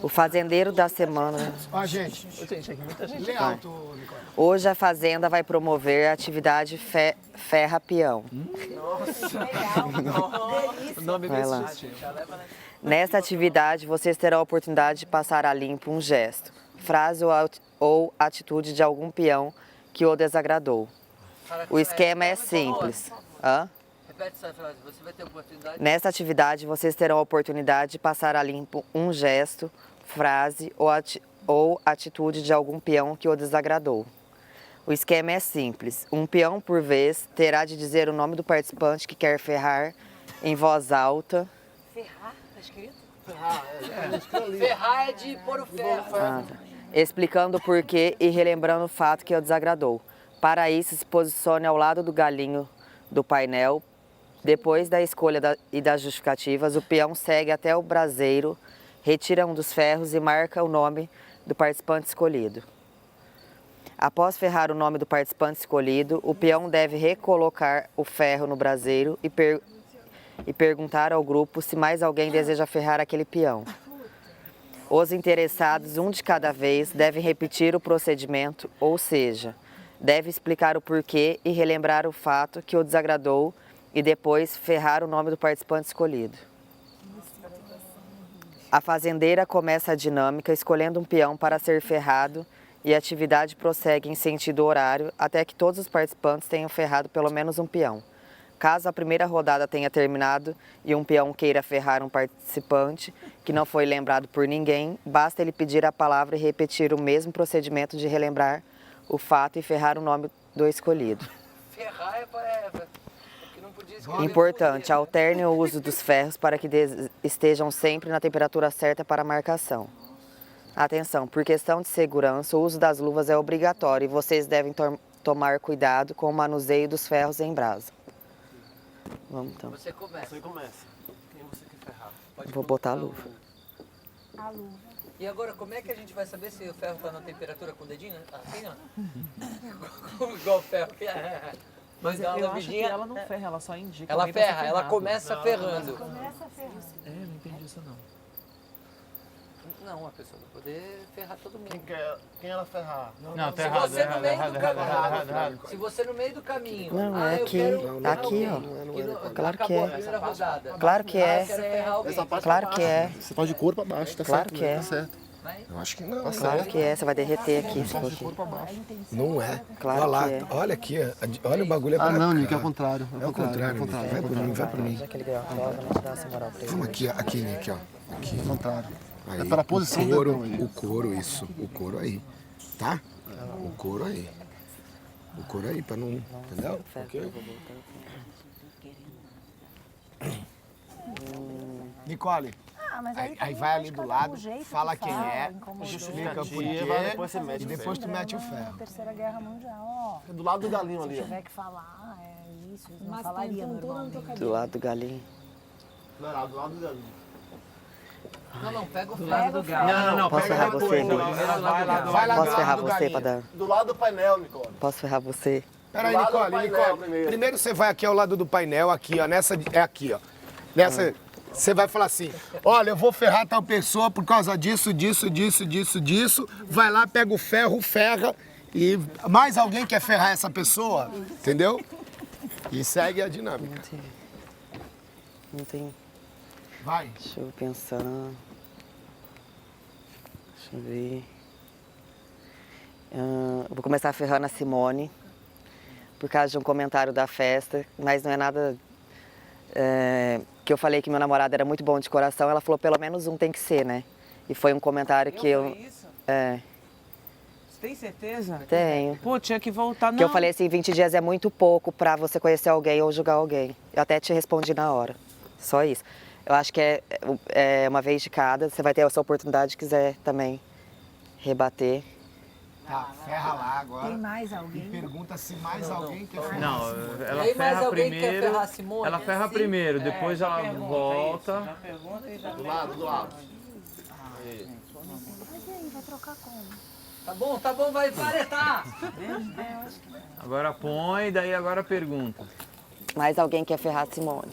O fazendeiro da semana. Ó, gente. Gente, aqui muita gente. Lê alto, Nicole. Hoje a fazenda vai promover a atividade Ferra Peão. O nome Vai bem lá. sugestivo. Nesta atividade, vocês terão a oportunidade de passar a limpo um gesto, frase ou atitude de algum peão que o desagradou. O esquema é simples. Hã? Repete essa frase, você vai ter oportunidade. Nesta atividade, vocês terão a oportunidade de passar a limpo um gesto, frase ou atitude de algum peão que o desagradou. O esquema é simples. Um peão por vez terá de dizer o nome do participante que quer ferrar em voz alta. Ferrar, tá escrito? Ferrar é de pôr o ferro. Explicando o porquê e relembrando o fato que o desagradou. Para isso, se posicione ao lado do galinho do painel. Depois da escolha e das justificativas, o peão segue até o braseiro, retira um dos ferros e marca o nome do participante escolhido. Após ferrar o nome do participante escolhido, o peão deve recolocar o ferro no braseiro e perguntar ao grupo se mais alguém deseja ferrar aquele peão. Os interessados, um de cada vez, devem repetir o procedimento, ou seja, deve explicar o porquê e relembrar o fato que o desagradou e depois ferrar o nome do participante escolhido. A fazendeira começa a dinâmica escolhendo um peão para ser ferrado e a atividade prossegue em sentido horário até que todos os participantes tenham ferrado pelo menos um peão. Caso a primeira rodada tenha terminado e um peão queira ferrar um participante que não foi lembrado por ninguém, basta ele pedir a palavra e repetir o mesmo procedimento de relembrar o fato e ferrar o nome do escolhido. Ferrar é porque não podia escolher. Importante, alterne o uso dos ferros para que estejam sempre na temperatura certa para a marcação. Atenção, por questão de segurança, o uso das luvas é obrigatório e vocês devem tomar cuidado com o manuseio dos ferros em brasa. Vamos então. Você começa. Você começa. Quem você quer ferrar? Vou botar a luva. A luva. E agora, como é que a gente vai saber se o ferro está na temperatura com o dedinho? Assim, ó. Igual o ferro. Mas dá uma eu acho que lambidinha. ela não ferra, ela só indica. Ela alguém pra ser ferra, ela ferrado. começa ferrando. Começa ferrando. É, não entendi isso não. Não, a pessoa vai poder ferrar todo mundo. Quem ela ferrar? Não, tá Se errado, você errado, no meio errado, do errado, caminho. errado, errado. Se você no meio do caminho. Não, ah, é eu aqui. quero Aqui, ó. que não- Claro que acabou é. a primeira rodada. Claro que Ah, é. eu quero ferrar alguém. Claro que é. Você pode de couro pra baixo, tá Claro certo? que é. Tá certo. Eu acho que não. Claro que é. Você vai derreter aqui. Se for aqui. Não é. Claro Olha lá, que é. olha aqui, olha o bagulho é pra Ah, não, cá. Nick, é o contrário. É o contrário, Nick. Vai por mim, vai por mim. Já que ele ganhou a prova, não dá essa moral pra ele. Vamos aqui, Nick, ó. Aqui. É o contrário. Aí, É pela posição o do couro, dedão aí. o couro, isso. O couro aí. Tá? O couro aí. O couro aí, pra não... Entendeu? Ok? Nicole, Ah, mas aí também vai ali acho do que lado, o jeito fala que quem fala, é, incomodou. explica por Justificativa, quê depois você mete e o depois tu mete o Lembrando ferro. a Terceira Guerra Mundial, ó. É do lado do galinho ali, Se ó. tiver que falar, é isso. Não falaria normalmente. Do lado do galinho. Não, não, do lado do galinho. Não, pega o ferro. Pega o ferro. Não, Posso pega ferrar depois, você, não, Bi? vai lá do Vai lá Posso do ferrar lado do você galinho. pra dar? Do lado do painel, Nicole. Posso ferrar você? Peraí, Do lado do Nicole, painel Nicole. primeiro. Você vai aqui ao lado do painel, aqui, ó. Nessa, é aqui, ó. Nessa, você vai falar assim, olha, eu vou ferrar tal pessoa por causa disso. Vai lá, pega o ferro, ferra e mais alguém quer ferrar essa pessoa, entendeu? E segue a dinâmica. Não tem... Vai. Deixa eu pensar. Deixa eu ver. Eu vou começar ferrando a Simone, por causa de um comentário da festa, mas não é nada que eu falei que meu namorado era muito bom de coração. Ela falou, pelo menos um tem que ser, né? E foi um comentário que eu... Isso? É, Você tem certeza? tenho. Pô, tinha que voltar, não. Que eu falei assim, 20 dias é muito pouco pra você conhecer alguém ou julgar alguém. Eu até te respondi na hora. Só isso. Eu acho que é uma vez de cada. Você vai ter essa oportunidade se quiser também rebater. Tá, ferra lá agora. Tem mais alguém? Pergunta se mais alguém quer ferrar. Não, ela Aí mais ferra alguém quer primeiro. ferrar a Simone? Ela ferra primeiro, depois ela volta. Já pergunta e já Do lado, do lado. Mas e aí, vai trocar como? Tá bom, vai varetar. Agora põe, daí agora pergunta. Mais alguém quer ferrar a Simone.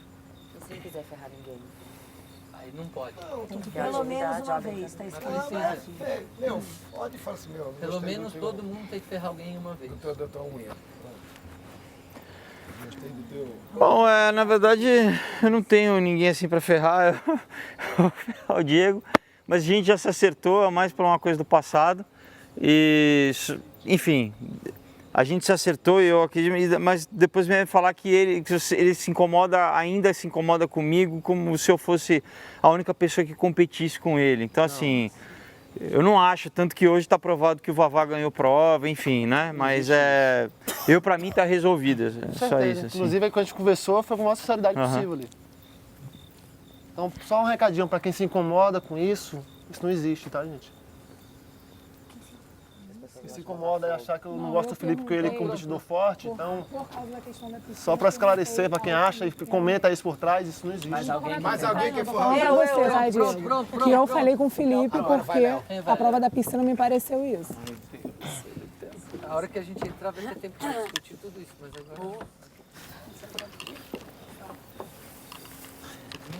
se não quiser ferrar ninguém. Aí não pode. Pelo menos uma vez, tá escrito. Meu, pode falar assim, meu. Pelo menos todo mundo tem que ferrar alguém uma vez. Da tua unha. Gostei do teu. Bom, na verdade, eu não tenho ninguém assim pra ferrar. Eu vou ferrar o Diego. Mas a gente já se acertou, é mais por uma coisa do passado. E, enfim, a gente se acertou e eu acredito, mas depois vem falar que ele se incomoda, ainda se incomoda comigo como se eu fosse a única pessoa que competisse com ele. Então, assim, eu não acho, tanto que hoje está provado que o Vavá ganhou prova, enfim, né? Mas pra mim tá resolvido, só isso. Assim. Inclusive, aí, quando a gente conversou, foi com a maior sinceridade possível ali. Então, só um recadinho para quem se incomoda com isso não existe, tá, gente? Quem se incomoda é achar que eu não gosto do Felipe porque ele é competidor forte, então... Só para esclarecer, para quem acha e comenta isso por trás, isso não existe. Mais alguém quer Falar falar? pra você, Tadinho, que eu falei com o Felipe porque a prova da piscina me pareceu isso. A hora que a gente entrar vai ter tempo para discutir tudo isso, mas agora...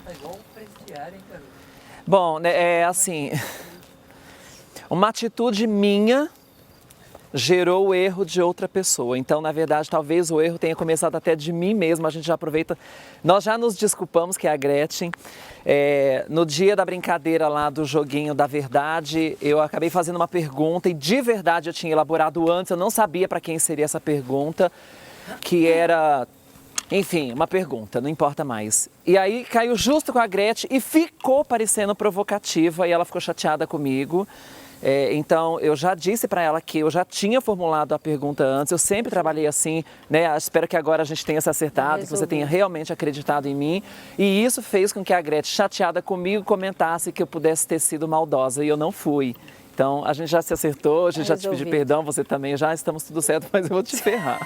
Tá igual um prestiário, hein, cara? Bom, é assim, uma atitude minha gerou o erro de outra pessoa. Então, na verdade, talvez o erro tenha começado até de mim mesmo. A gente já aproveita. Nós já nos desculpamos, que é a Gretchen. No dia da brincadeira lá do joguinho da verdade, eu acabei fazendo uma pergunta e de verdade eu tinha elaborado antes. Eu não sabia para quem seria essa pergunta, que era... Enfim, uma pergunta, não importa mais. E aí caiu justo com a Gretchen e ficou parecendo provocativa e ela ficou chateada comigo. Então, eu já disse para ela que eu já tinha formulado a pergunta antes, eu sempre trabalhei assim, né? Espero que agora a gente tenha se acertado, que você tenha realmente acreditado em mim. E isso fez com que a Gretchen, chateada comigo, comentasse que eu pudesse ter sido maldosa e eu não fui. Então, a gente já se acertou, a gente já te pediu perdão, você também, já estamos tudo certo, mas eu vou te ferrar.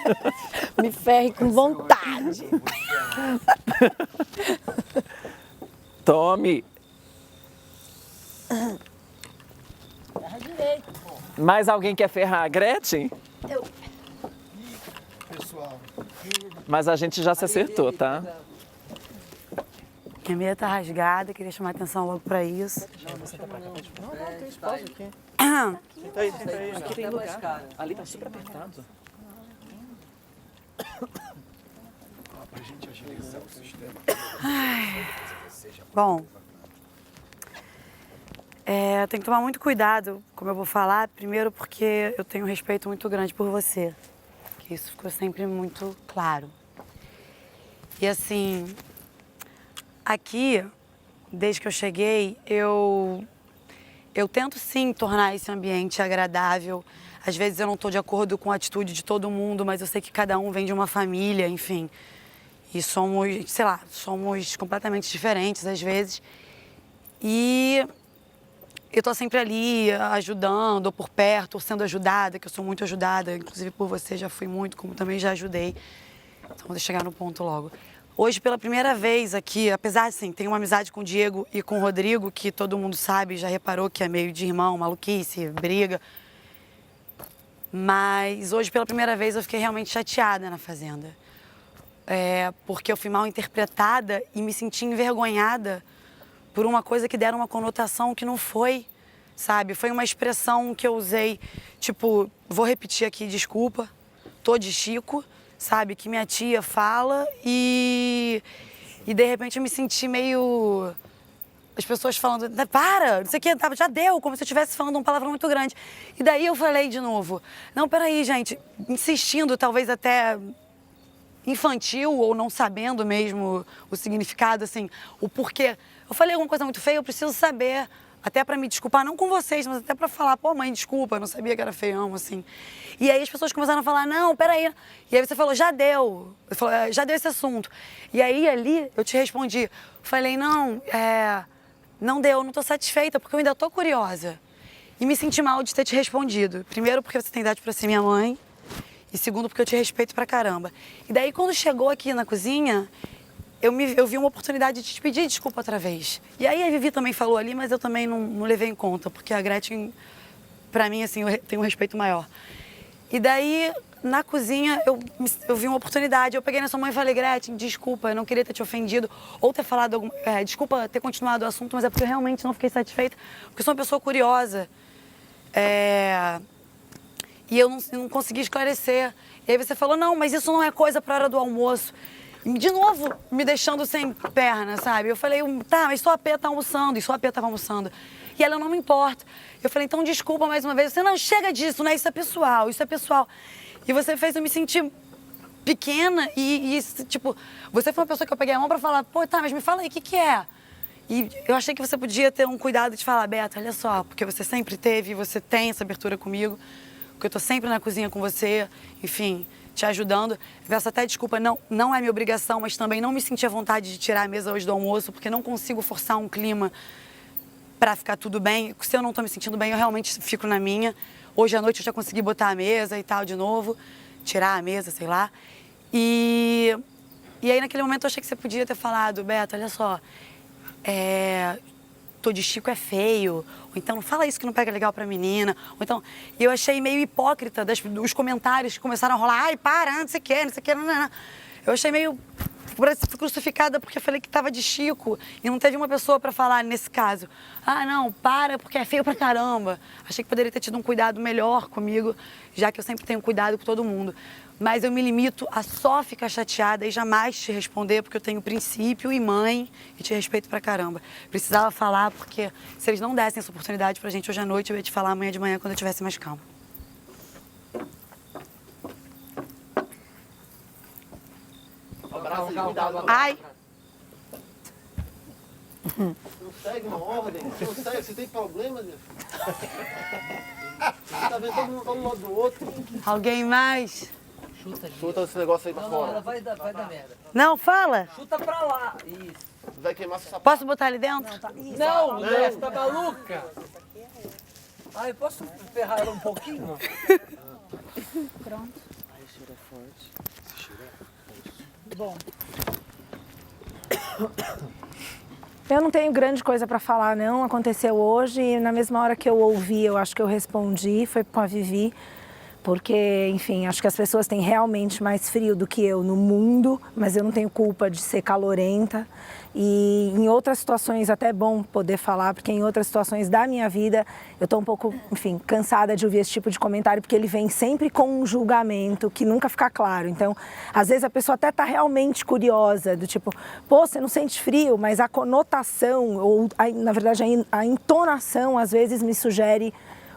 Me ferre com vontade. Tome. Mais alguém quer ferrar a Gretchen? Pessoal. Mas a gente já se acertou, tá? Minha meia tá rasgada, queria chamar a atenção logo pra isso. Não, tem espaço aqui. Senta aí, senta aí. Aqui tem lugar. Ali tá super apertado. Pra gente agilizar o sistema. Bom, tem que tomar muito cuidado, como eu vou falar. Primeiro porque eu tenho um respeito muito grande por você. Que isso ficou sempre muito claro. E assim, aqui, desde que eu cheguei, eu tento sim tornar esse ambiente agradável. Às vezes eu não estou de acordo com a atitude de todo mundo, mas eu sei que cada um vem de uma família, enfim. E somos, sei lá, somos completamente diferentes às vezes. E eu tô sempre ali ajudando, ou por perto, ou sendo ajudada, que eu sou muito ajudada, inclusive por você já fui muito, como também já ajudei. Então vou chegar no ponto logo. Hoje, pela primeira vez aqui, apesar de, tenho uma amizade com o Diego e com o Rodrigo, que todo mundo sabe, já reparou que é meio de irmão, maluquice, briga. Mas hoje, pela primeira vez, eu fiquei realmente chateada na Fazenda. Porque eu fui mal interpretada e me senti envergonhada por uma coisa que deram uma conotação que não foi, sabe? Foi uma expressão que eu usei, tipo, vou repetir aqui, desculpa, tô de Chico, sabe? Que minha tia fala e de repente eu me senti meio... As pessoas falando, para, não sei o que, já deu, como se eu estivesse falando uma palavra muito grande. E daí eu falei de novo, não, peraí, gente, insistindo, talvez até infantil ou não sabendo mesmo o significado, assim, o porquê. Eu falei alguma coisa muito feia, eu preciso saber, até pra me desculpar, não com vocês, mas até pra falar, pô, mãe, desculpa, eu não sabia que era feião, assim. E aí as pessoas começaram a falar, não, peraí. E aí você falou, já deu. Eu falei, já deu esse assunto. E aí ali eu te respondi, falei, não, não deu, não tô satisfeita, porque eu ainda tô curiosa. E me senti mal de ter te respondido. Primeiro porque você tem idade pra ser minha mãe, e segundo porque eu te respeito pra caramba. E daí quando chegou aqui na cozinha, eu vi uma oportunidade de te pedir desculpa outra vez. E aí a Vivi também falou ali, mas eu também não levei em conta, porque a Gretchen, pra mim, assim, eu tenho um respeito maior. E daí na cozinha, eu vi uma oportunidade. Eu peguei na sua mãe e falei, Gretchen, desculpa, eu não queria ter te ofendido. Ou ter falado desculpa ter continuado o assunto, mas é porque eu realmente não fiquei satisfeita. Porque eu sou uma pessoa curiosa. E eu não consegui esclarecer. E aí você falou, não, mas isso não é coisa para a hora do almoço. De novo, me deixando sem perna, sabe? Eu falei, tá, mas só a Pê tá almoçando, e só a Pê tava almoçando. E ela, não me importa. Eu falei, então desculpa mais uma vez. Você, não, chega disso, né? Isso é pessoal, isso é pessoal. E você fez eu me sentir pequena e tipo, você foi uma pessoa que eu peguei a mão pra falar, pô, tá, mas me fala aí, o que é? E eu achei que você podia ter um cuidado de falar, Beto, olha só, porque você sempre teve, você tem essa abertura comigo, porque eu tô sempre na cozinha com você, enfim, te ajudando. Peço até desculpa, não é minha obrigação, mas também não me senti à vontade de tirar a mesa hoje do almoço, porque não consigo forçar um clima pra ficar tudo bem. Se eu não tô me sentindo bem, eu realmente fico na minha. Hoje à noite eu já consegui botar a mesa e tal de novo, tirar a mesa, sei lá. E aí naquele momento eu achei que você podia ter falado, Beto, olha só, tô de Chico é feio, ou então não fala isso que não pega legal pra menina, ou então... E eu achei meio hipócrita dos comentários que começaram a rolar, ai, para, não sei o que, não. Eu achei meio crucificada porque eu falei que tava de Chico e não teve uma pessoa pra falar nesse caso. Ah, não, para, porque é feio pra caramba. Achei que poderia ter tido um cuidado melhor comigo, já que eu sempre tenho cuidado com todo mundo. Mas eu me limito a só ficar chateada e jamais te responder, porque eu tenho princípio e mãe e te respeito pra caramba. Precisava falar, porque se eles não dessem essa oportunidade pra gente hoje à noite, eu ia te falar amanhã de manhã quando eu tivesse mais calma. Ai! Não segue uma ordem, não segue, você tem problema, meu filho. Você tá vendo todo mundo um lado do outro. Alguém mais? Chuta esse negócio aí pra fora. Ela vai dar merda. Não, fala! Chuta pra lá. Isso. Vai queimar seu sapato. Posso botar ali dentro? Não, Léo, você tá maluca? Ai, posso ferrar ela um pouquinho? Pronto. Bom. Eu não tenho grande coisa para falar, não. Aconteceu hoje e na mesma hora que eu ouvi, eu acho que eu respondi, foi com a Vivi. Porque, enfim, acho que as pessoas têm realmente mais frio do que eu no mundo, mas eu não tenho culpa de ser calorenta. E em outras situações, até é bom poder falar, porque em outras situações da minha vida, eu tô um pouco, enfim, cansada de ouvir esse tipo de comentário, porque ele vem sempre com um julgamento que nunca fica claro. Então, às vezes a pessoa até tá realmente curiosa, do tipo, pô, você não sente frio, mas a conotação, ou na verdade a entonação, às vezes me sugere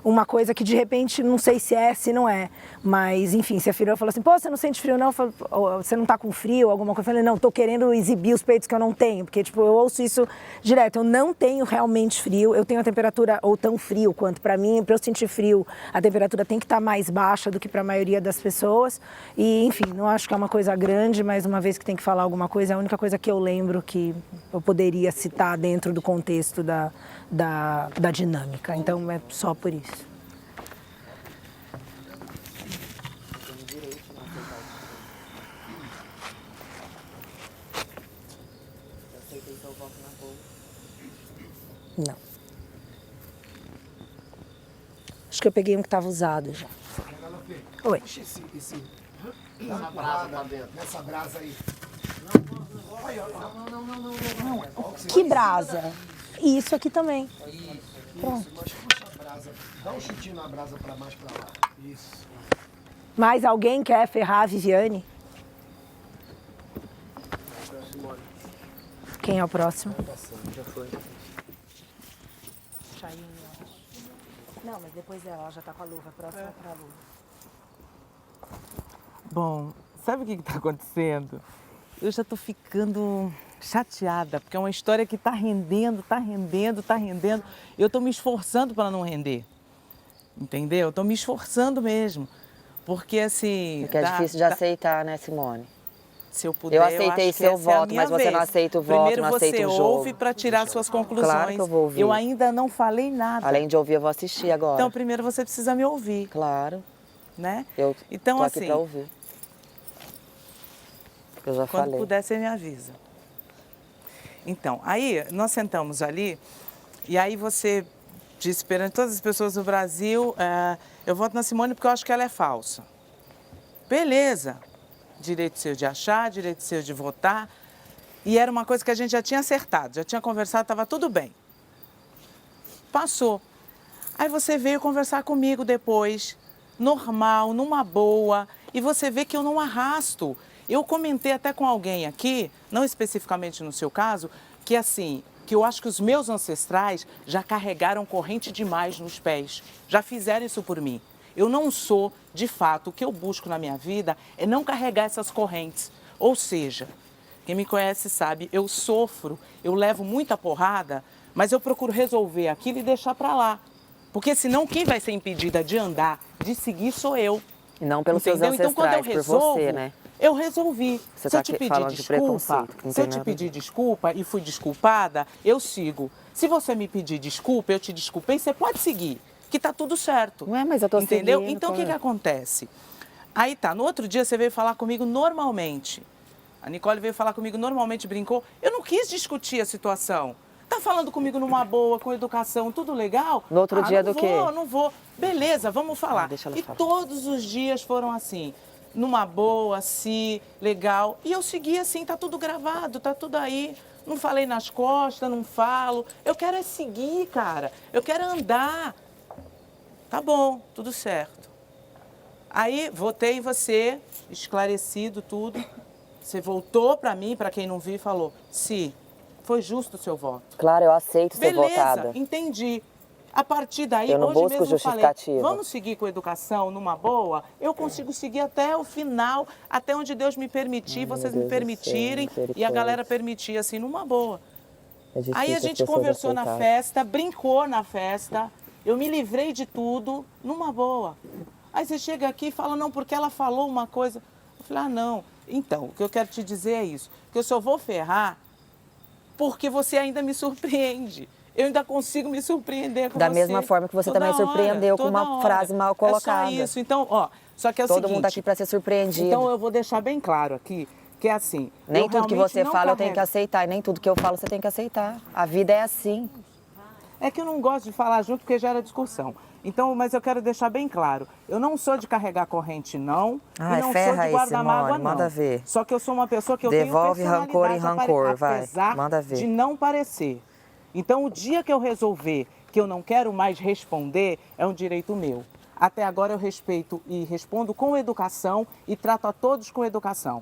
uma coisa que de repente não sei se é, se não é, mas enfim, se a filha falou assim, pô, você não sente frio não, você não tá com frio, alguma coisa, eu falei, não, tô querendo exibir os peitos que eu não tenho, porque tipo, eu ouço isso direto, eu não tenho realmente frio, eu tenho a temperatura ou tão frio quanto pra mim, pra eu sentir frio, a temperatura tem que estar mais baixa do que pra maioria das pessoas, e enfim, não acho que é uma coisa grande, mas uma vez que tem que falar alguma coisa, é a única coisa que eu lembro que eu poderia citar dentro do contexto da dinâmica, então é só por isso. Não. Acho que eu peguei um que estava usado já. Oi. Nessa brasa lá dentro. Nessa brasa aí. Não. Que brasa? E isso aqui também. Pronto. Mas puxa a brasa. Dá um chutinho na brasa pra mais pra lá. Isso. Mais alguém quer ferrar a Viviane? Quem é o próximo? Já foi. Não, mas depois ela já tá com a luva. Próxima pra luva. Bom, sabe o que está acontecendo? Eu já estou ficando chateada, porque é uma história que está rendendo. Eu estou me esforçando para não render, entendeu? Estou me esforçando mesmo, porque assim... Porque é difícil de aceitar, né, Simone? Se eu puder, eu aceitei seu voto, mas você não aceita o voto, Primeiro não aceita o jogo. você ouve para tirar suas conclusões. Claro que eu vou ouvir. Eu ainda não falei nada. Além de ouvir, eu vou assistir agora. Então, primeiro você precisa me ouvir. Claro. Né? Eu então, tô assim, aqui pra ouvir. Eu já quando falei. puder, você me avisa. Então, aí nós sentamos ali e aí você disse perante todas as pessoas do Brasil, eu voto na Simone porque eu acho que ela é falsa. Beleza, direito seu de achar, direito seu de votar. E era uma coisa que a gente já tinha acertado, já tinha conversado, estava tudo bem. Passou. Aí você veio conversar comigo depois, normal, numa boa, e você vê que eu não arrasto. Eu comentei até com alguém aqui, não especificamente no seu caso, que assim, que eu acho que os meus ancestrais já carregaram corrente demais nos pés, já fizeram isso por mim. Eu não sou, de fato, o que eu busco na minha vida é não carregar essas correntes. Ou seja, quem me conhece sabe, eu sofro, eu levo muita porrada, mas eu procuro resolver aquilo e deixar pra lá. Porque senão quem vai ser impedida de andar, de seguir, sou eu. E não pelos seus Entendeu? Então, quando eu ancestrais, por resolvo, você, né? eu resolvi. Você Se eu tá te aqui pedir falando de desculpa, preconceito, que não se eu tem te nada a pedir ver. desculpa e fui desculpada, eu sigo. Se você me pedir desculpa, eu te desculpei, você pode seguir, que tá tudo certo. Ué, mas eu tô Entendeu? seguindo, Então, o que Clara. acontece? Aí tá, no outro dia você veio falar comigo normalmente. A Nicole veio falar comigo normalmente, brincou. Eu não quis discutir a situação. Tá falando comigo numa boa, com educação, tudo legal? No outro dia do quê? Não vou. Beleza, vamos falar. deixa ela E falar. todos os dias foram assim, numa boa, assim, legal. E eu segui assim, tá tudo gravado, tá tudo aí. Não falei nas costas, não falo. Eu quero é seguir, cara. Eu quero andar. Tá bom, tudo certo. Aí, votei em você, esclarecido tudo. Você voltou pra mim, pra quem não viu, e falou, sim, foi justo o seu voto. Claro, eu aceito ser Beleza, votada. entendi. A partir daí, Eu não hoje busco mesmo eu falei, justificativa. vamos seguir com a educação numa boa? Eu consigo seguir até o final, até onde Deus me permitir, vocês me Deus do céu, permitirem e a misericórdia. galera permitir, assim, numa boa. É difícil Aí a as gente pessoas conversou na aceitarem. festa, brincou na festa, eu me livrei de tudo numa boa. Aí você chega aqui e fala, não, porque ela falou uma coisa. Eu falei, ah, não. Então, o que eu quero te dizer é isso, que eu só vou ferrar porque você ainda me surpreende. Eu ainda consigo me surpreender com Da você. mesma forma que você Toda também hora, surpreendeu com toda uma hora. frase mal colocada. É só isso. Então, ó, só que é o Todo seguinte... mundo tá aqui pra ser surpreendido. Então, eu vou deixar bem claro aqui, que é assim... Nem eu tudo que realmente você não fala eu tenho que carrego. aceitar, e nem tudo que eu falo você tem que aceitar. A vida é assim. É que eu não gosto de falar junto porque gera discussão. Então, mas eu quero deixar bem claro. Eu não sou de carregar corrente, não. Ai, e não ferra sou de aí, guardar mágoa, Simone, não. manda ver. Só que eu sou uma pessoa que eu Devolve tenho rancor em personalidade, rancor, vai. apesar Manda ver. de não parecer. Então, o dia que eu resolver que eu não quero mais responder, é um direito meu. Até agora eu respeito e respondo com educação e trato a todos com educação.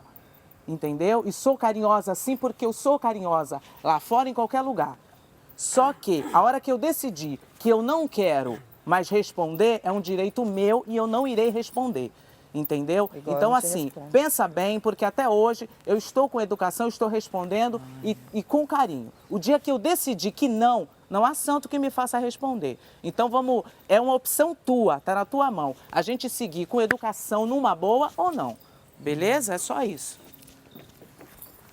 Entendeu? E sou carinhosa sim porque eu sou carinhosa lá fora, em qualquer lugar. Só que a hora que eu decidi que eu não quero mais responder, é um direito meu e eu não irei responder. Entendeu? Igual eu Então, não te assim, respondo. pensa bem, porque até hoje eu estou com educação, estou respondendo e com carinho. O dia que eu decidi que não há santo que me faça responder. Então, vamos, é uma opção tua, tá na tua mão. A gente seguir com educação numa boa ou não. Beleza? É só isso.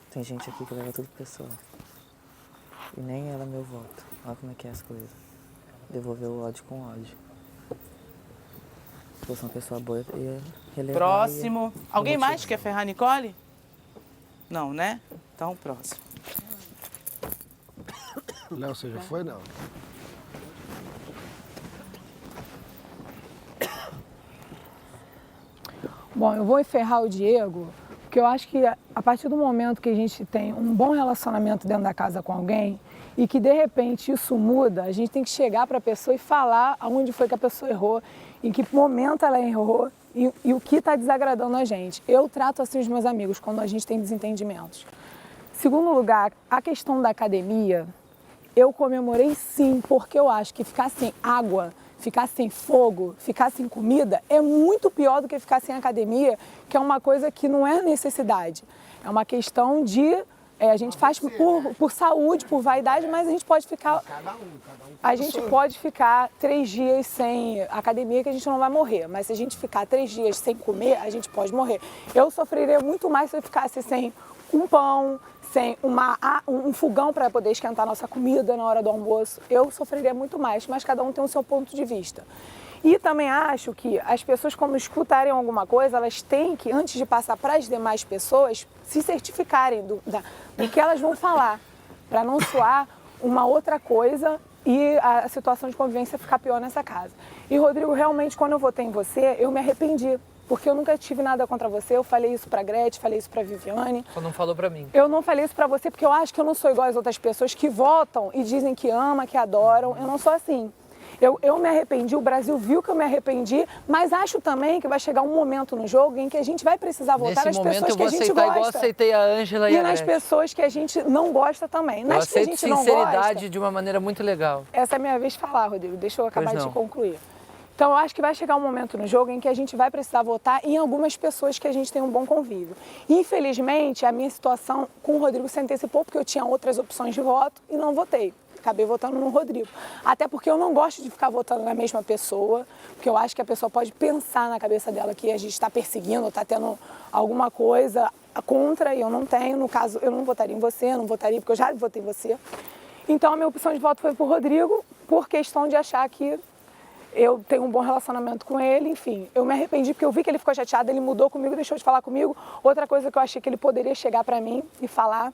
Tem gente aqui que leva tudo pessoal. E nem ela é meu voto. Olha como é que é as coisas. Devolver o ódio com ódio. Se fosse uma pessoa boa, eu ia relevar. Próximo. Alguém mais quer ferrar a Nicole? Não, né? Então, próximo. Léo, você já foi, não? Bom, eu vou enferrar o Diego, porque eu acho que a partir do momento que a gente tem um bom relacionamento dentro da casa com alguém e que de repente isso muda, a gente tem que chegar para a pessoa e falar aonde foi que a pessoa errou, em que momento ela errou e o que está desagradando a gente. Eu trato assim os meus amigos quando a gente tem desentendimentos. Segundo lugar, a questão da academia, eu comemorei sim, porque eu acho que ficar sem água, ficar sem fogo, ficar sem comida é muito pior do que ficar sem academia, que é uma coisa que não é necessidade. É uma questão de... a gente faz por saúde, por vaidade, mas a gente pode ficar... A gente pode ficar 3 dias sem academia que a gente não vai morrer, mas se a gente ficar 3 dias sem comer, a gente pode morrer. Eu sofreria muito mais se eu ficasse sem um pão, sem um fogão para poder esquentar nossa comida na hora do almoço. Eu sofreria muito mais, mas cada um tem o seu ponto de vista. E também acho que as pessoas, quando escutarem alguma coisa, elas têm que, antes de passar para as demais pessoas, se certificarem do que elas vão falar, para não soar uma outra coisa e a situação de convivência ficar pior nessa casa. E, Rodrigo, realmente, quando eu votei em você, eu me arrependi. porque eu nunca tive nada contra você. Eu falei isso pra Gretchen, falei isso pra Viviane. Só não falou pra mim. Eu não falei isso pra você porque eu acho que eu não sou igual às outras pessoas que votam e dizem que ama, que adoram. Eu não sou assim. Eu me arrependi, o Brasil viu que eu me arrependi, mas acho também que vai chegar um momento no jogo em que a gente vai precisar votar nas pessoas que a gente gosta. Igual aceitei a Ângela e a nas Gretchen. pessoas que a gente não gosta também. Nas que a gente não gosta... sinceridade de uma maneira muito legal. Essa é a minha vez de falar, Rodrigo. Deixa eu acabar de concluir. Então, eu acho que vai chegar um momento no jogo em que a gente vai precisar votar em algumas pessoas que a gente tem um bom convívio. Infelizmente, a minha situação com o Rodrigo se antecipou porque eu tinha outras opções de voto e não votei. Acabei votando no Rodrigo. Até porque eu não gosto de ficar votando na mesma pessoa, porque eu acho que a pessoa pode pensar na cabeça dela que a gente está perseguindo, está tendo alguma coisa contra, e eu não tenho. No caso, eu não votaria em você, eu não votaria porque eu já votei em você. Então, a minha opção de voto foi pro Rodrigo, por questão de achar que eu tenho um bom relacionamento com ele, enfim. Eu me arrependi porque eu vi que ele ficou chateado, ele mudou comigo, deixou de falar comigo. Outra coisa que eu achei que ele poderia chegar pra mim e falar,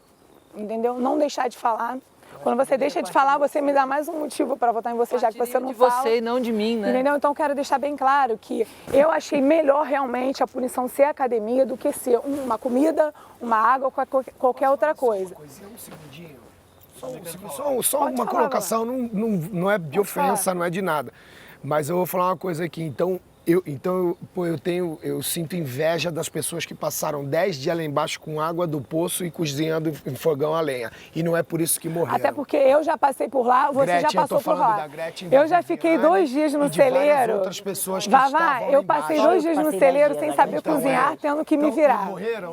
entendeu? Não deixar de falar. Quando você deixa de falar, você me dá mais um motivo para votar em você, já que você não fala. De você e não de mim, né? Entendeu? Então, quero deixar bem claro que eu achei melhor realmente a punição ser academia do que ser uma comida, uma água ou qualquer outra coisa. Um segundinho. Só uma colocação, não é de ofensa, não é de nada. Mas eu vou falar uma coisa aqui. Então, eu sinto inveja das pessoas que passaram 10 dias lá embaixo com água do poço e cozinhando em fogão a lenha. E não é por isso que morreram. Até porque eu já passei por lá, você Gretchen, já passou por lá. Gretchen, eu já fiquei 2 dias no celeiro. Outras pessoas que Vavá, eu passei 2 dias no celeiro sem saber cozinhar, tendo que me virar.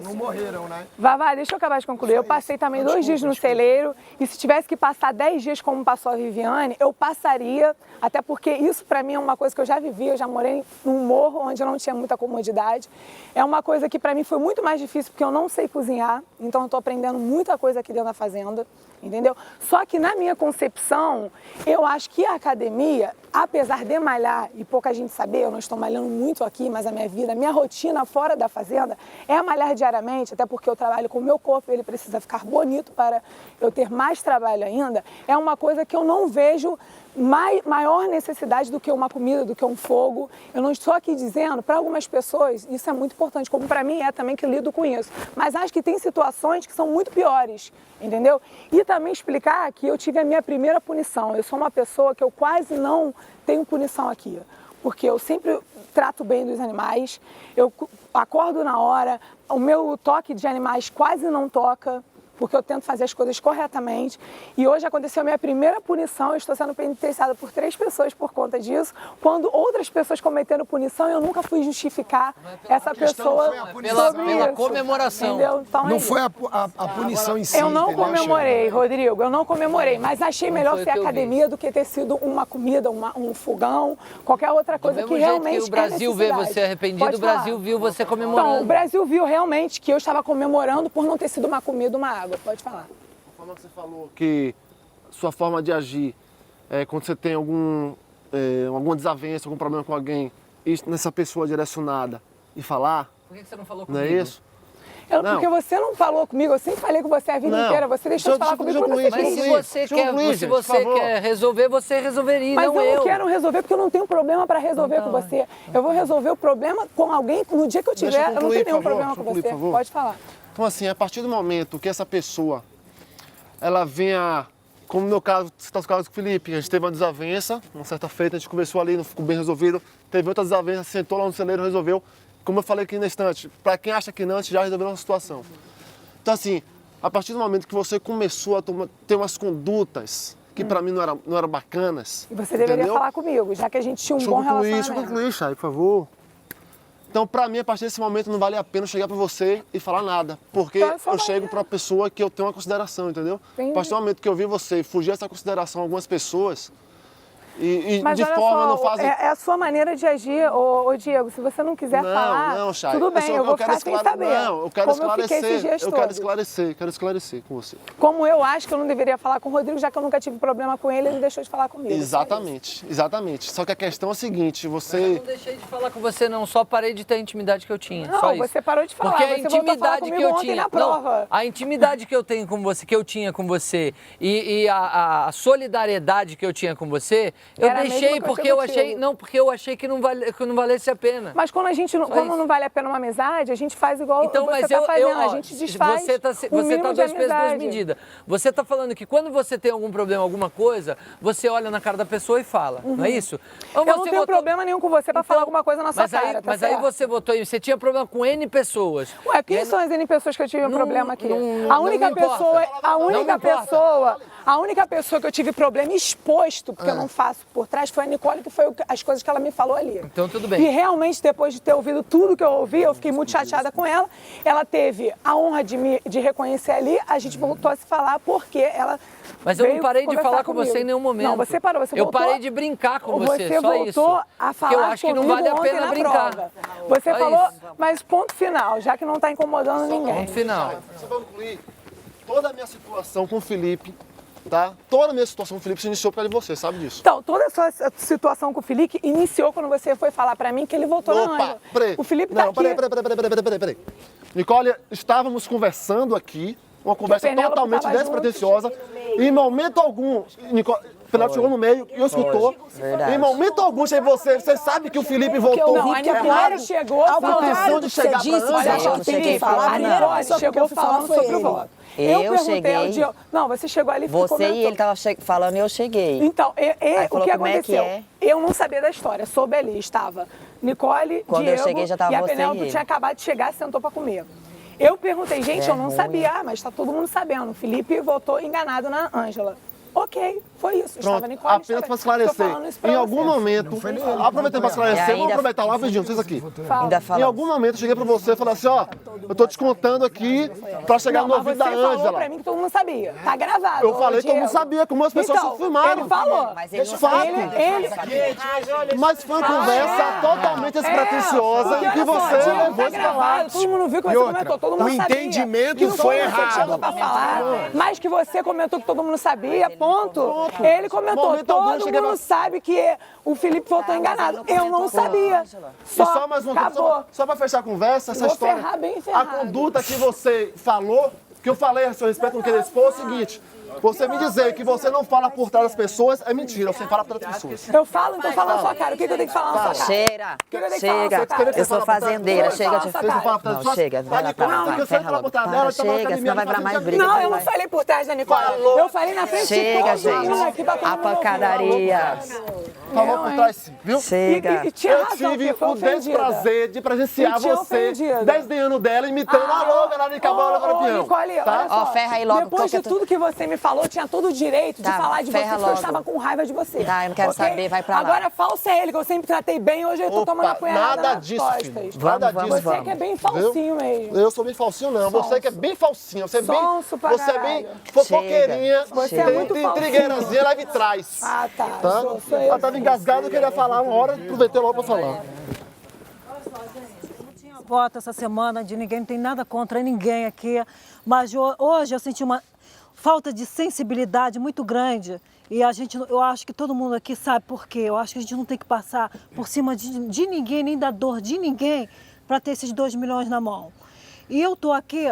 Não morreram, né? Vavá, deixa eu acabar de concluir. Eu passei também 2 dias no celeiro e se tivesse que passar 10 dias como passou a Viviane, eu passaria, até porque isso pra mim é uma coisa que eu já vivi, eu já morei num morro onde eu não tinha muita comodidade. É uma coisa que pra mim foi muito mais difícil porque eu não sei cozinhar, então eu tô aprendendo muita coisa aqui dentro da fazenda, entendeu? Só que na minha concepção, eu acho que a academia, apesar de malhar, e pouca gente saber, eu não estou malhando muito aqui, mas a minha vida, a minha rotina fora da fazenda é malhar diariamente, até porque eu trabalho com o meu corpo, ele precisa ficar bonito para eu ter mais trabalho ainda, é uma coisa que eu não vejo maior necessidade do que uma comida, do que um fogo. Eu não estou aqui dizendo, para algumas pessoas, isso é muito importante, como para mim é também que lido com isso. Mas acho que tem situações que são muito piores, entendeu? E também explicar que eu tive a minha primeira punição. Eu sou uma pessoa que eu quase não tenho punição aqui, porque eu sempre trato bem dos animais, eu acordo na hora, o meu toque de animais quase não toca, porque eu tento fazer as coisas corretamente. E hoje aconteceu a minha primeira punição, eu estou sendo penitenciada por 3 pessoas por conta disso. Quando outras pessoas cometeram punição, eu nunca fui justificar essa pessoa pela comemoração. Então, não foi a punição em si. Eu não entendeu, comemorei, Sheila? Rodrigo, eu não comemorei, mas achei melhor ser academia do que ter sido uma comida, um fogão, qualquer outra coisa que realmente que o Brasil vê você arrependido, o Brasil viu você comemorando. Então, o Brasil viu realmente que eu estava comemorando por não ter sido uma comida, uma água. Pode falar. A forma que você falou que sua forma de agir é quando você tem alguma desavença, algum problema com alguém, ir nessa pessoa direcionada e falar. Por que você não falou comigo? Não é isso? Porque você não falou comigo, eu sempre falei com você a vida inteira, você deixou de falar comigo quando você quis. Mas se você quer resolver, você resolveria, mas não eu não quero resolver porque eu não tenho problema para resolver com você. Eu vou resolver o problema com alguém no dia que eu tiver, eu não tenho nenhum problema com você. Pode falar. Então assim, a partir do momento que essa pessoa, ela venha, como no meu caso, você está no caso com o Felipe, a gente teve uma desavença, uma certa feita, a gente conversou ali, não ficou bem resolvido, teve outra desavença, sentou lá no celeiro, resolveu, como eu falei aqui na estante, para quem acha que não, a gente já resolveu a situação. Então assim, a partir do momento que você começou a ter umas condutas que para mim não eram bacanas. E você deveria falar comigo, já que a gente tinha um bom relacionamento. Deixa eu concluir, Chay, por favor. Então, pra mim, a partir desse momento, não vale a pena chegar pra você e falar nada. Porque eu chego pra uma pessoa que eu tenho uma consideração, entendeu? Entendi. A partir do momento que eu vi você fugir dessa consideração algumas pessoas e mas de forma não fazem... É a sua maneira de agir, ô Diego. Se você não quiser falar, Chay, tudo bem, eu vou ficar sem saber. Não, eu quero esclarecer. Eu quero esclarecer com você. Como eu acho que eu não deveria falar com o Rodrigo, já que eu nunca tive problema com ele, ele deixou de falar comigo. Exatamente. Só que a questão é a seguinte, você... Eu não deixei de falar com você, não. Só parei de ter a intimidade que eu tinha. Não, só isso. você parou de falar. Porque a você intimidade que eu tinha. Na prova. A intimidade que eu tenho com você, que eu tinha com você, e a solidariedade que eu tinha com você, Eu Era a deixei mesma coisa porque eu contigo. achei, não, porque eu achei que não valesse a pena. Mas quando isso. não vale a pena uma amizade, a gente faz igual Então, você mas tá fazendo, ó, a gente desfaz você tá o mínimo de dois pesos, duas amizade. medidas. Você tá falando que quando você tem algum problema, alguma coisa, você olha na cara da pessoa e fala, não é isso? Ou Eu não você tenho problema nenhum com você pra falar alguma coisa na sua mas aí, cara, tá mas aí certo? você votou e você tinha problema com N pessoas. Ué, quem E aí- são as N pessoas que eu tive um problema aqui? não- A única não importa. pessoa, Não me importa. que eu tive problema exposto, porque eu não faço por trás, foi a Nicole, que foi as coisas que ela me falou ali. Então tudo bem. E realmente, depois de ter ouvido tudo que eu ouvi, eu fiquei muito chateada com ela. Ela teve a honra de reconhecer ali, a gente voltou a se falar porque ela. Mas eu não veio parei de conversar falar com comigo. você em nenhum momento. Não, você parou, você Eu voltou. parei de brincar com você, só voltou isso. a falar Porque eu acho que não vale a comigo pena ontem na brincar. prova. Você Só falou, isso. mas ponto final, já que não está incomodando ninguém. Ponto final. Você vai incluir toda a minha situação com o Felipe, tá? Toda a minha situação com o Felipe se iniciou por causa de você, sabe disso? Então, toda a sua situação com o Felipe iniciou quando você foi falar pra mim que ele voltou na Ângela. peraí. O Felipe tá Não, aqui. peraí. Nicole, estávamos conversando aqui, uma conversa Penélope totalmente tava despretensiosa. Em momento algum, Nicole, Penélope chegou no meio e eu escutou. Verdade. Em momento algum, você sabe que o Felipe voltou Não, a Nicole chegou com a falando. intenção de chegar disse, pra Olha Ângela. só, Eu não cheguei Felipe, a falar a nada. Nicole chegou falando sobre o voto. Eu perguntei cheguei. ao dia. Não, você chegou ali e Você comentou. e ele tava falando e eu cheguei. Então, Aí o falou que como é que aconteceu? é. Eu não sabia da história, soube ali, estava Nicole, Quando eu Diego cheguei, já tava e a você e Penélope ele. tinha acabado de chegar e sentou pra comer. Eu perguntei, gente, É eu não ruim. sabia, mas tá todo mundo sabendo. O Felipe votou enganado na Ângela. Ok, foi isso. Estava Pronto, Nicole. apenas para Tô esclarecer. falando isso pra Em você. algum momento, aproveitando para esclarecer, E vamos ainda- aproveitar lá rapidinho, vocês aqui. Ainda Em falando. algum momento eu cheguei pra você e falei assim, ó, eu tô descontando aqui pra chegar Não, no mas ouvido você da falou Ângela. pra mim que todo mundo sabia. Tá gravado. Eu falei que eu não Diego. sabia, como as pessoas Então, filmaram. ele falou. Mas ele não Fato. Ele... Mas foi uma conversa totalmente despretensiosa porque em que olha só, você Diego, levou tá esse falar. gravado, todo mundo viu que E você outra, comentou, todo mundo o sabia. entendimento Que não foi você que errado. chegou pra falar, mas que você comentou que todo mundo sabia, ponto. Ele comentou, Momento algum, eu todo cheguei mundo pra- sabe que o Felipe votou enganado. Eu não sabia. E só mais uma acabou. coisa, só pra fechar a conversa, essa Vou história. ferrar bem A ferrado. conduta que você falou, que eu falei a seu respeito, não queria expor, é o seguinte. Você me dizer que você não fala por trás das pessoas é mentira, você fala por trás das pessoas. Eu falo, então fala na sua cara. O que eu tenho que falar na sua cara? Cheira, que eu tenho que falar na chega. sua cara? Eu sou fazendeira, Você chega fala de na sua cara. Não, chega, vai lá, Não, vai, porque você ferra fala logo. por trás Para, dela, tá na chega, academia, senão vai ela virar mais fazendo briga. Não, eu vai. não falei por trás da Nicole. Eu falei na frente Chega, de todos gente. aqui pra todo A mundo ouvir. pancadaria. Falou por trás sim, viu? Chega. E tinha Eu razão, tive porque foi o ofendida. desprazer de presenciar E tinha você ofendido. desdenhando dela, imitando a louca lá de Cabala Campeão. Nicole, Tá? olha só, Ó, ferra aí logo, depois porque de eu tô- tudo que você me falou, tinha todo o direito de Tá, falar de você, ferra porque eu logo. estava com raiva de você. Tá, eu não quero ok? saber, vai pra lá. Agora falso é ele, que eu sempre tratei bem, hoje eu tô tomando Opa, apunhalada nada nas disso, costas. filho. Vamos, Nada vamos, disso. Você que é bem falsinho mesmo. Eu sou bem falsinho, não. Você que é bem falsinho. Você é bem, Sonso pra você é bem caralho. fofoqueirinha. Você é muito falsinho. Intrigueirazinha lá de trás. Ah, tá. Tá? Sou eu. Ela tava engasgada, eu queria falar uma hora, aproveitei logo pra falar. Voto essa semana de ninguém, não tem nada contra ninguém aqui, mas hoje eu senti uma falta de sensibilidade muito grande e eu acho que todo mundo aqui sabe por quê. Eu acho que a gente não tem que passar por cima de ninguém, nem da dor de ninguém, para ter esses 2 milhões na mão. E eu tô aqui,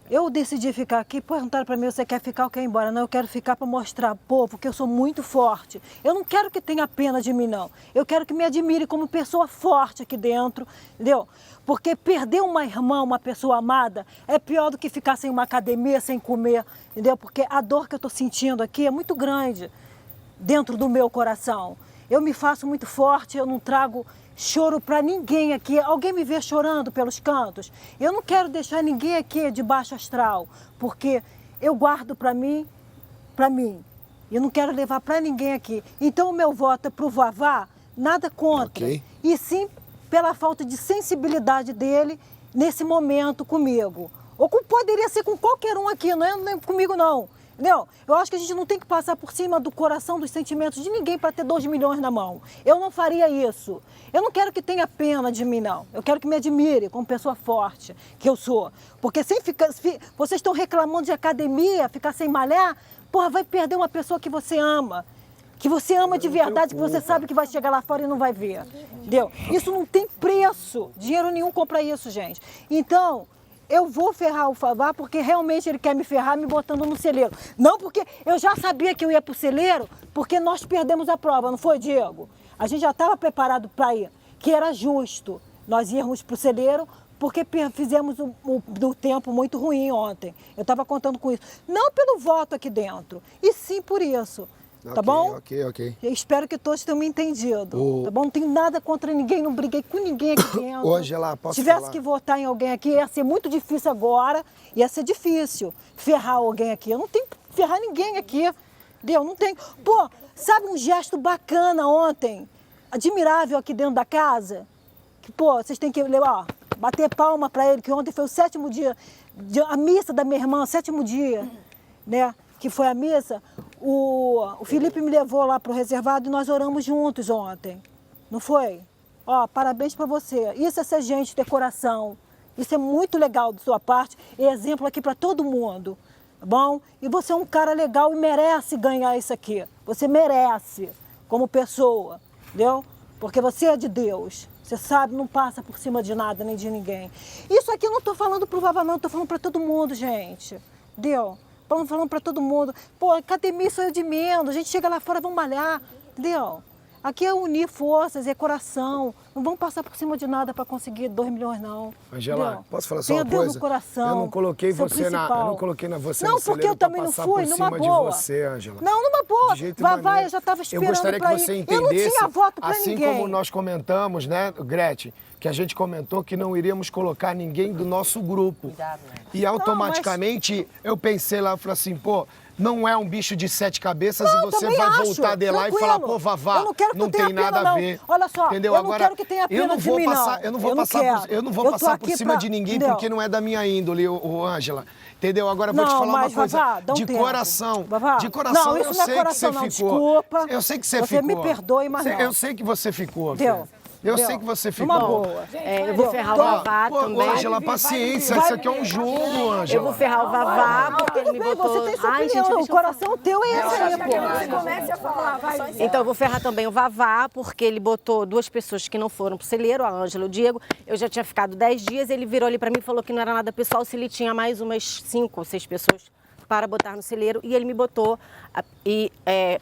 eu decidi ficar aqui, perguntaram para mim, você quer ficar ou quer ir embora? Não, eu quero ficar para mostrar ao povo que eu sou muito forte. Eu não quero que tenha pena de mim, não. Eu quero que me admire como pessoa forte aqui dentro, entendeu? Porque perder uma irmã, uma pessoa amada, é pior do que ficar sem uma academia, sem comer, entendeu? Porque a dor que eu estou sentindo aqui é muito grande dentro do meu coração. Eu me faço muito forte, eu não trago choro para ninguém aqui. Alguém me vê chorando pelos cantos? Eu não quero deixar ninguém aqui de baixo astral, porque eu guardo para mim. Eu não quero levar para ninguém aqui. Então o meu voto é pro Vavá, nada contra. Ok. E sim pela falta de sensibilidade dele nesse momento comigo. Ou poderia ser com qualquer um aqui, não é comigo não. Entendeu? Eu acho que a gente não tem que passar por cima do coração, dos sentimentos de ninguém para ter 2 milhões na mão. Eu não faria isso. Eu não quero que tenha pena de mim, não. Eu quero que me admire como pessoa forte que eu sou. Porque vocês estão reclamando de academia, ficar sem malhar, porra, vai perder uma pessoa que você ama. Que você ama de verdade, que você sabe que vai chegar lá fora e não vai ver. Entendeu? Isso não tem preço. Dinheiro nenhum compra isso, gente. Então, eu vou ferrar o Vavá porque realmente ele quer me ferrar me botando no celeiro. Não porque eu já sabia que eu ia pro celeiro, porque nós perdemos a prova, não foi, Diego? A gente já estava preparado para ir, que era justo nós irmos pro celeiro, porque fizemos do tempo muito ruim ontem. Eu estava contando com isso. Não pelo voto aqui dentro, e sim por isso. Tá bom? Ok. Eu espero que todos tenham me entendido. Tá bom? Não tenho nada contra ninguém, não briguei com ninguém aqui dentro. Hoje lá, posso Se tivesse falar? que votar em alguém aqui, ia ser muito difícil agora. Ia ser difícil ferrar alguém aqui. Eu não tenho que ferrar ninguém aqui. Entendeu? Não tenho. Pô, sabe um gesto bacana ontem? Admirável aqui dentro da casa? Que, pô, vocês têm que, ó, bater palma pra ele, que ontem foi o 7º dia, a missa da minha irmã, 7º dia, né? Que foi a missa. O Felipe me levou lá pro reservado e nós oramos juntos ontem. Não foi? Ó, parabéns pra você. Isso é ser gente, ter coração. Isso é muito legal da sua parte. E exemplo aqui pra todo mundo. Tá bom? E você é um cara legal e merece ganhar isso aqui. Você merece, como pessoa. Entendeu? Porque você é de Deus. Você sabe, não passa por cima de nada, nem de ninguém. Isso aqui eu não tô falando pro Vavá, não. Eu tô falando pra todo mundo, gente. Entendeu? Falando pra todo mundo, pô, academia isso é de menos, a gente chega lá fora, vamos malhar, entendeu? Aqui é unir forças, é coração, não vamos passar por cima de nada para conseguir 2 milhões, não. Angela, entendeu? posso falar só uma Tenha Deus coisa? no coração, eu não coloquei seu você na, eu principal. não coloquei na você Não, no porque eu celeiro pra também não passar fui, por numa cima boa. de você, Angela. Não, numa boa. De jeito Vavá, maneiro. eu já estava esperando Eu gostaria que pra você ir. entendesse, Eu não tinha voto para assim ninguém. como nós comentamos, né, Gretchen, que a gente comentou que não iríamos colocar ninguém do nosso grupo. E automaticamente eu pensei lá, eu falei assim, pô, não é um bicho de 7 cabeças Não, e você também vai acho, voltar de lá e tranquilo. falar, pô, Vavá, Eu não quero que não tu tenha tem nada pena, a não. ver. Olha só, entendeu? eu não quero que tenha pena de mim, não. Eu não vou Eu não passar, quero. eu não vou Eu tô passar por aqui cima pra- de ninguém entendeu? porque não é da minha índole, ô Ângela. Entendeu? Agora eu vou te Não, falar uma mas, coisa. Vavá, dá um de tempo. coração. Vavá, De coração, não, eu isso não é sei coração, que não, você ficou. desculpa. Eu sei que você Você ficou. me perdoe, mas não. Eu sei que você ficou. Entendeu? filha. Eu Entendeu? sei que você ficou. Numa boa. Eu vou ferrar o Vavá Pô, também. Ângela, paciência, isso aqui é um jogo, Ângela. Eu vou ferrar o Vavá porque ele me Tudo bem, botou... você tem sua Ai, opinião, gente, o deixa eu coração teu é esse aí, pô. Comece a falar, vai. Então eu vou ferrar também o Vavá, porque ele botou 2 pessoas que não foram pro celeiro, a Ângela e o Diego. Eu já tinha ficado 10 dias, ele virou ali pra mim e falou que não era nada pessoal, se ele tinha mais umas 5 ou 6 pessoas para botar no celeiro, e ele me botou,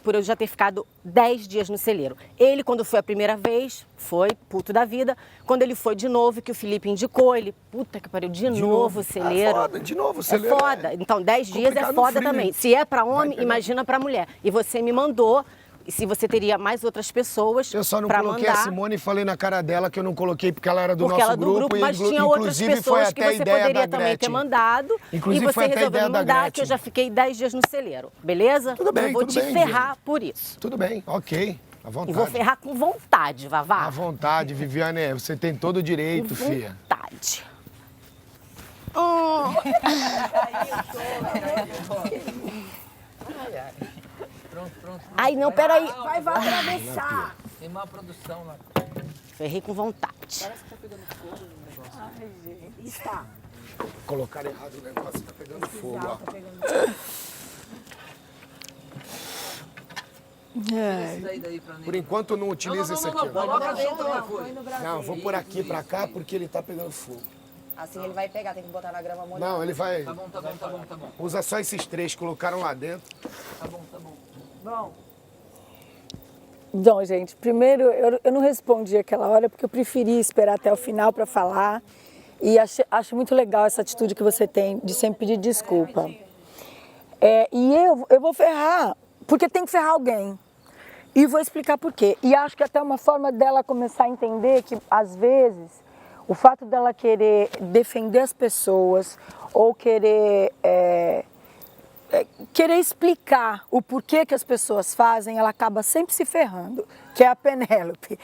por eu já ter ficado 10 dias no celeiro. Ele, quando foi a primeira vez, foi puto da vida. Quando ele foi de novo, que o Felipe indicou, ele, puta que pariu, de novo o celeiro. É foda, de novo o celeiro. É foda. Então, 10 dias é complicado no foda frio. também. Se é pra homem, pegar. imagina pra mulher. E você me mandou, e se você teria mais outras pessoas Eu só não pra coloquei mandar, a Simone e falei na cara dela que eu não coloquei porque ela era do porque nosso ela é do grupo, e mas tinha outras inclusive foi pessoas que até a você ideia poderia da também ter Gretchen. mandado. Inclusive, e você foi até a resolveu ideia me da mandar, Gretchen. que eu já fiquei 10 dias no celeiro. Beleza? Tudo bem, eu vou tudo te bem, ferrar Diego. por isso. Tudo bem, ok. À vontade. E vou ferrar com vontade, Vavá. À vontade, Viviane, você tem todo o direito, filha. Vontade. Ai, não, peraí. Vai atravessar. Tem uma produção lá. Ferrei com vontade. Está. Colocaram errado o negócio, tá pegando fogo, ó. Por enquanto não utiliza esse aqui. ó. Coloca dentro da folha. Não, eu vou por aqui pra cá porque ele tá pegando fogo. Assim ele vai pegar, tem que botar na grama molhada. Não, ele vai. Tá bom. Usa só esses 3 que colocaram lá dentro. Bom, gente, primeiro eu não respondi aquela hora porque eu preferi esperar até o final para falar e acho muito legal essa atitude que você tem de sempre pedir desculpa. E eu vou ferrar, porque tem que ferrar alguém. E vou explicar por quê. E acho que até uma forma dela começar a entender que, às vezes, o fato dela querer defender as pessoas ou querer explicar o porquê que as pessoas fazem, ela acaba sempre se ferrando, que é a Penélope.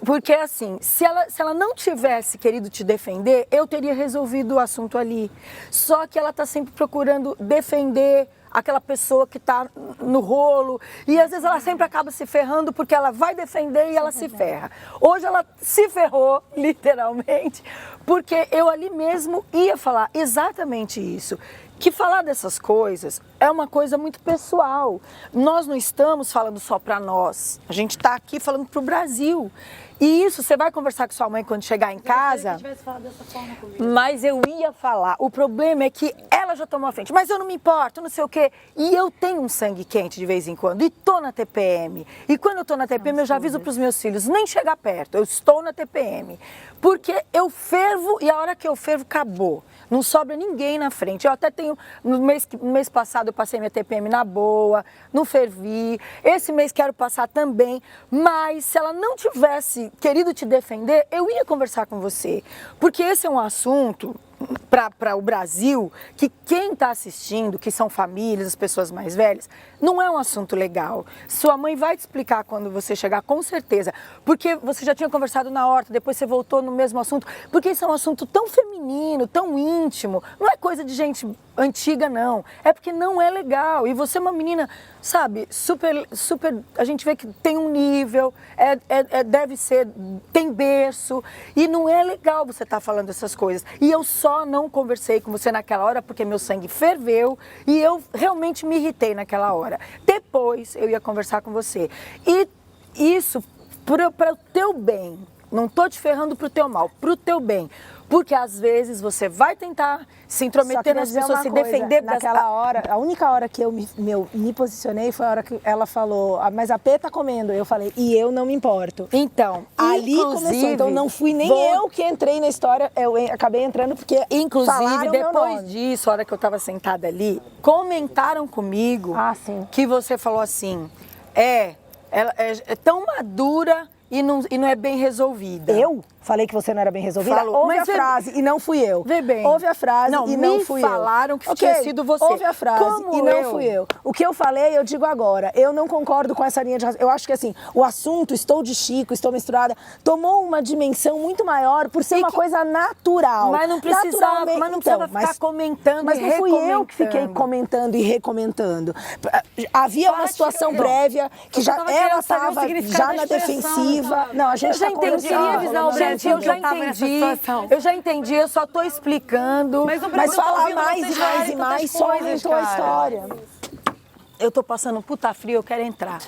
Porque assim, se ela não tivesse querido te defender, eu teria resolvido o assunto ali. Só que ela está sempre procurando defender aquela pessoa que está no rolo, e às vezes ela sempre acaba se ferrando porque ela vai defender e ela se ferra. Hoje ela se ferrou, literalmente, porque eu ali mesmo ia falar exatamente isso, que falar dessas coisas é uma coisa muito pessoal. Nós não estamos falando só para nós. A gente está aqui falando para o Brasil. E isso você vai conversar com sua mãe quando chegar em casa. Mas eu ia falar. O problema é que ela já tomou a frente. Mas eu não me importo, não sei o quê. E eu tenho um sangue quente de vez em quando. E tô na TPM. E quando eu tô na TPM, eu já aviso para os meus filhos nem chegar perto. Eu estou na TPM. Porque eu fervo e a hora que eu fervo, acabou. Não sobra ninguém na frente. Eu até tenho, no mês passado eu passei minha TPM na boa, não fervi. Esse mês quero passar também. Mas se ela não tivesse querido te defender, eu ia conversar com você. Porque esse é um assunto para o Brasil que quem está assistindo, que são famílias, as pessoas mais velhas, não é um assunto legal. Sua mãe vai te explicar quando você chegar, com certeza. Porque você já tinha conversado na horta, depois você voltou no mesmo assunto. Porque isso é um assunto tão feminino, tão íntimo. Não é coisa de gente antiga, não. É porque não é legal. E você é uma menina, sabe, super, a gente vê que tem um nível, deve ser, tem berço. E não é legal você estar falando essas coisas. E eu só não conversei com você naquela hora porque meu sangue ferveu e eu realmente me irritei naquela hora. Depois eu ia conversar com você. E isso para o teu bem. Não tô te ferrando pro teu mal, pro teu bem. Porque às vezes você vai tentar se intrometer nas pessoas, se defender. Naquela hora, a única hora que eu me posicionei foi a hora que ela falou, mas a P tá comendo. Eu falei, e eu não me importo. Então, ali começou. Então não fui nem eu que entrei na história, eu acabei entrando porque inclusive depois disso, a hora que eu tava sentada ali, comentaram comigo que você falou assim, ela é tão madura e não é bem resolvida. Eu falei que você não era bem resolvida? Falou, ouve a frase e não fui eu. Vê bem. Ouve a frase e não fui eu. Falaram que tinha sido você. Ouve a frase e não fui eu. O que eu falei, eu digo agora. Eu não concordo com essa linha de raciocínio. Eu acho que assim, o assunto, estou de Chico, estou menstruada, tomou uma dimensão muito maior por ser uma coisa natural. Mas não precisava, ficar comentando mas não fui eu que fiquei comentando e recomentando. Havia uma situação prévia que ela estava já na defensiva. Não, a gente já entendi. Eu já entendi, eu só tô explicando. Mas falar mais e mais só aumentou a história. Eu tô passando puta frio, eu quero entrar.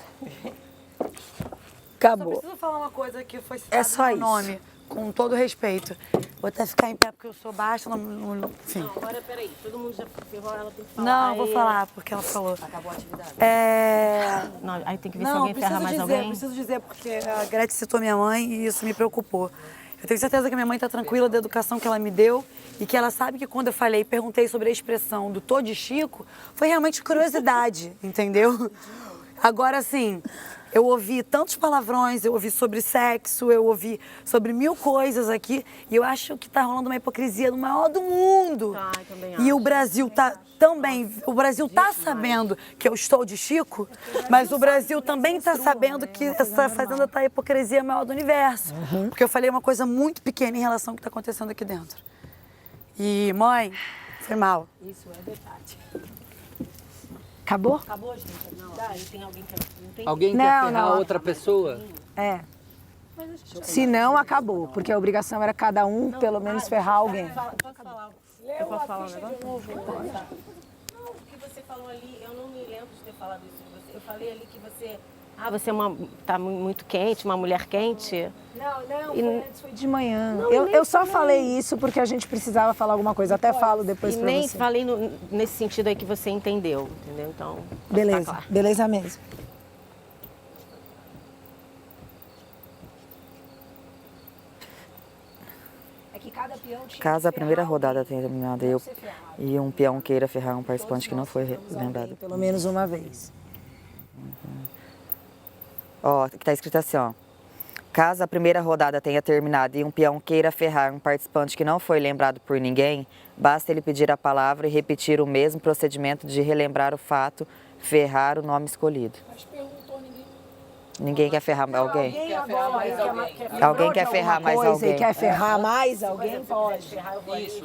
Acabou. Só preciso falar uma coisa que foi citado só meu nome, com todo respeito. Vou até ficar em pé porque eu sou baixa, enfim. Não, agora peraí, todo mundo já ferrou, ela tem que falar. Não, vou falar, porque ela falou. Acabou a atividade. Não, aí tem que ver se alguém ferra mais alguém. Não, preciso dizer, porque a Gretchen citou minha mãe e isso me preocupou. Eu tenho certeza que minha mãe está tranquila da educação que ela me deu e que ela sabe que quando eu perguntei sobre a expressão do tô de Chico, foi realmente curiosidade, entendeu? Agora, assim, eu ouvi tantos palavrões, eu ouvi sobre sexo, eu ouvi sobre 1000 coisas aqui e eu acho que tá rolando uma hipocrisia do maior do mundo. Também e o Brasil tá também, o Brasil tá sabendo que eu estou de Chico, mas o Brasil também tá sabendo que essa fazenda tá a hipocrisia maior do universo. Porque eu falei uma coisa muito pequena em relação ao que tá acontecendo aqui dentro. E, mãe, foi mal. Isso é verdade. Acabou? Acabou, gente? Não, tem alguém que não tem. Alguém quer ferrar outra pessoa? Se não, acabou. Porque a obrigação era cada um, pelo menos, ferrar alguém. Posso falar? Eu posso falar um negócio? Não, o que você falou ali, eu não me lembro de ter falado isso de você. Eu falei ali que você... você tá muito quente, uma mulher quente. Não, foi de manhã. Eu só falei isso porque a gente precisava falar alguma coisa. Até falo depois pra você. Nem falei nesse sentido aí que você entendeu, entendeu? Então, beleza, claro. Beleza mesmo. Caso a primeira rodada tenha terminado e um peão queira ferrar um participante que não foi lembrado. Pelo menos uma vez. Ó, que tá escrito assim, ó. Caso a primeira rodada tenha terminado e um peão queira ferrar um participante que não foi lembrado por ninguém, basta ele pedir a palavra e repetir o mesmo procedimento de relembrar o fato, ferrar o nome escolhido. Ninguém quer ferrar alguém? Alguém quer ferrar mais alguém? Quer ferrar mais alguém? Pode. Isso,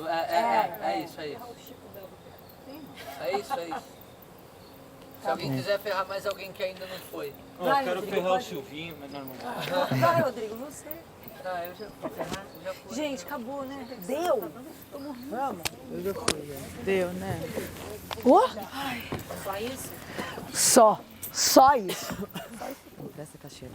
é isso. É isso. Se alguém quiser ferrar mais alguém que ainda não foi. Eu quero ferrar o Silvinho, mas não. Vai, Rodrigo, você. Gente, acabou, né? Deu? Vamos. Deu, né? Só isso? Só isso. Presta caixinha.